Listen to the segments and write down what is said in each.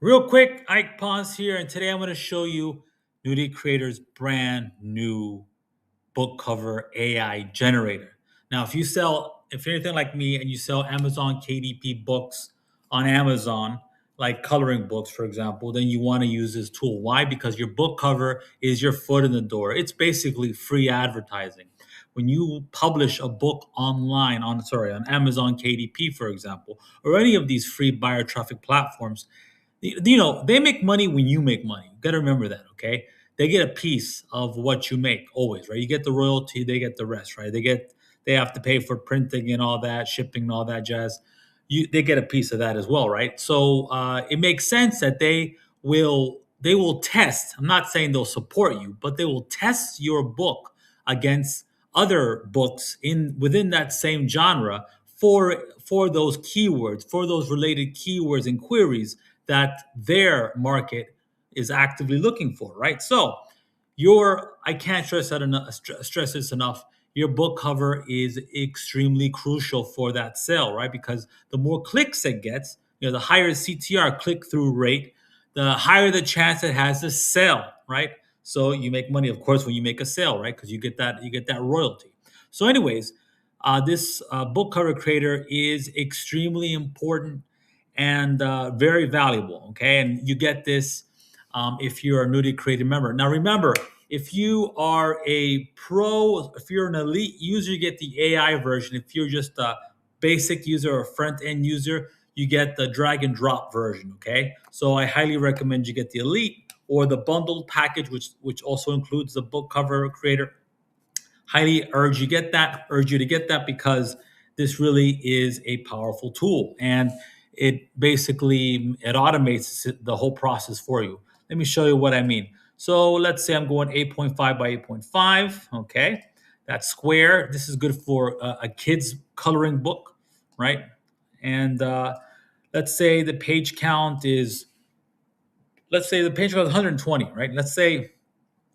Real quick, Ike Pons here, and today I'm going to show you Nurie Creator's brand new book cover AI generator. Now, if you're anything like me and you sell Amazon KDP books on Amazon, like coloring books, for example, then you want to use this tool. Why? Because your book cover is your foot in the door. It's basically free advertising. When you publish a book online on Amazon KDP, for example, or any of these free buyer traffic platforms, they make money when you make money. You got to remember that, okay? They get a piece of what you make always, right? You get the royalty, they get the rest, right? They have to pay for printing and all that, shipping and all that jazz. They get a piece of that as well, right? So it makes sense that they will test. I'm not saying they'll support you, but they will test your book against other books in within that same genre for those keywords, for those related keywords and queries that their market is actively looking for, right? So I can't stress this enough. Your book cover is extremely crucial for that sale, right? Because the more clicks it gets, the higher CTR, click through rate, the higher the chance it has to sell, right? So you make money, of course, when you make a sale, right? Because you get that royalty. So, anyways, this book cover creator is extremely important and very valuable. Okay, and you get this if you're a Nurie Creator member. Now, remember, if you are a pro, if you're an elite user, you get the AI version. If you're just a basic user or front end user, you get the drag and drop version. Okay, so I highly recommend you get the elite or the bundled package, which also includes the book cover creator. Highly urge you to get that because this really is a powerful tool, and it automates the whole process for you. Let me show you what I mean. So let's say I'm going 8.5 by 8.5. Okay, that's square. This is good for a kid's coloring book, right? And let's say the page count is let's say the page count is 120, right? Let's say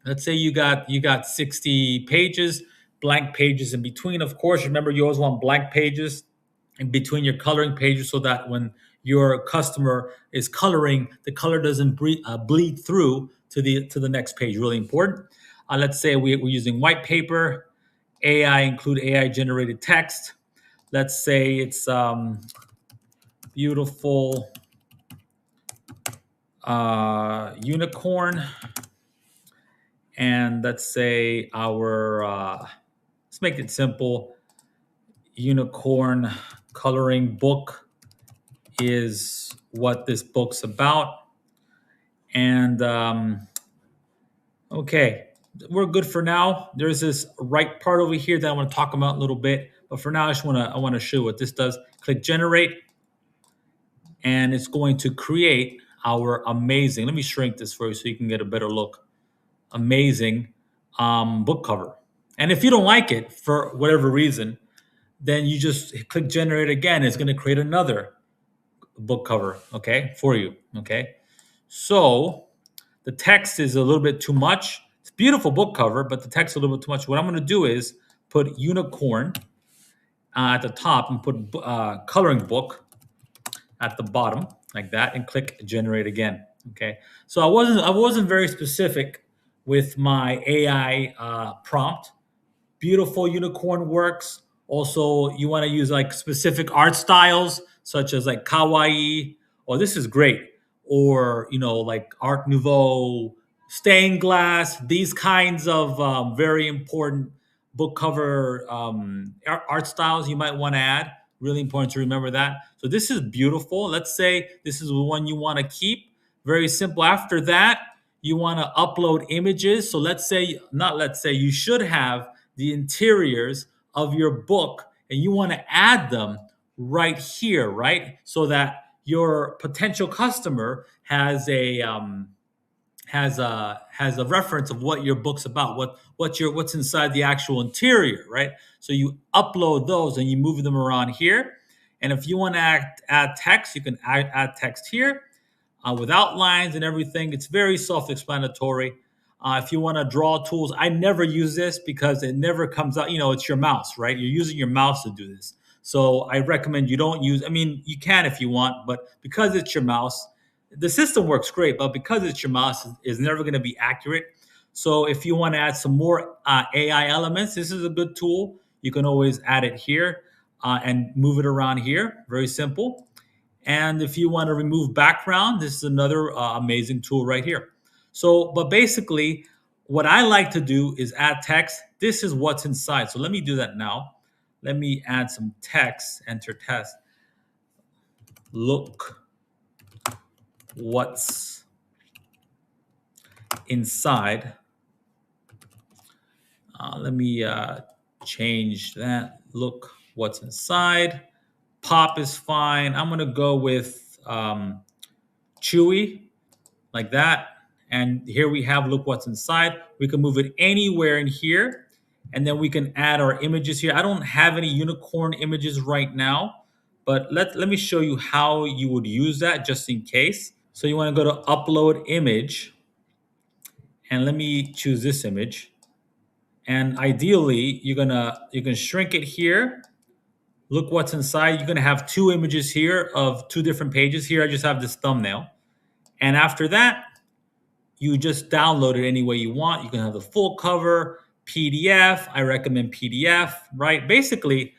you got 60 pages, blank pages in between. Of course, remember you always want blank pages in between your coloring pages so that when your customer is coloring, the color doesn't bleed through to the next page. Really important. Let's say we're using white paper. Include AI generated text. Let's say it's beautiful unicorn, and let's say let's make it simple. Unicorn coloring book is what this book's about. And okay, we're good for now. There's this right part over here that I want to talk about a little bit, but for now, I want to show what this does. Click generate, and it's going to create our amazing. Let me shrink this for you so you can get a better look. Amazing book cover. And if you don't like it for whatever reason, then you just click generate again. It's going to create another book cover, okay, for you, okay? So the text is a little bit too much. It's a beautiful book cover, but the text is a little bit too much. What I'm going to do is put unicorn at the top and put coloring book at the bottom like that, and click generate again. Okay, so I wasn't very specific with my AI prompt. Beautiful unicorn works. Also, you want to use like specific art styles such as like Kawaii. Oh, this is great. Or like Art Nouveau, stained glass. These kinds of very important book cover art styles you might want to add. Really important to remember that. So this is beautiful. Let's say this is the one you want to keep. Very simple. After that, you want to upload images. So you should have the interiors of your book and you want to add them right here, right? So that your potential customer has a reference of what your book's about, what's inside the actual interior, right? So you upload those and you move them around here. And if you want to add text, you can add text here with outlines and everything. It's very self-explanatory. If you want to draw tools, I never use this because it never comes out. It's your mouse, right? You're using your mouse to do this. So I recommend you don't use. I mean, you can if you want, but because it's your mouse, the system works great, but because it's your mouse, it's never going to be accurate. So if you want to add some more AI elements, this is a good tool. You can always add it here and move it around here. Very simple. And if you want to remove background, this is another amazing tool right here. So, but basically, what I like to do is add text. This is what's inside. So let me do that now. Let me add some text, enter text. Look what's inside. Let me change that. Look what's inside. Pop is fine. I'm going to go with Chewy, like that. And here we have look what's inside. We can move it anywhere in here. And then we can add our images here. I don't have any unicorn images right now, but let me show you how you would use that just in case. So you want to go to upload image. And let me choose this image. And ideally, you can shrink it here. Look what's inside. You're gonna have two images here of two different pages. Here I just have this thumbnail. And after that, you just download it any way you want. You can have the full cover, PDF. I recommend PDF, right? Basically,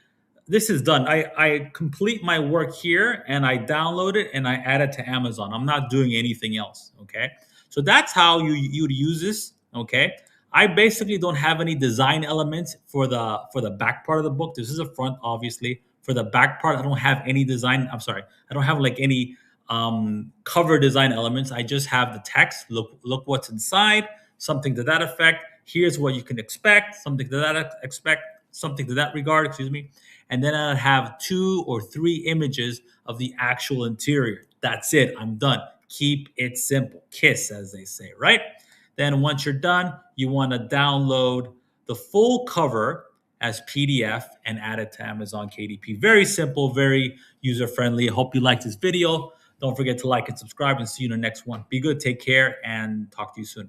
this is done. I complete my work here and I download it and I add it to Amazon. I'm not doing anything else, okay? So that's how you'd use this, okay? I basically don't have any design elements for the back part of the book. This is the front, obviously. For the back part, I don't have any design. I'm sorry, I don't have like any cover design elements. I just have the text. Look what's inside. Something to that effect. Here's what you can expect. Something to that expect. Something to that regard. Excuse me. And then I'd have 2 or 3 images of the actual interior. That's it. I'm done. Keep it simple. KISS, as they say, right? Then once you're done, you want to download the full cover as PDF and add it to Amazon KDP. Very simple, very user-friendly. I hope you liked this video. Don't forget to like and subscribe and see you in the next one. Be good, take care, and talk to you soon.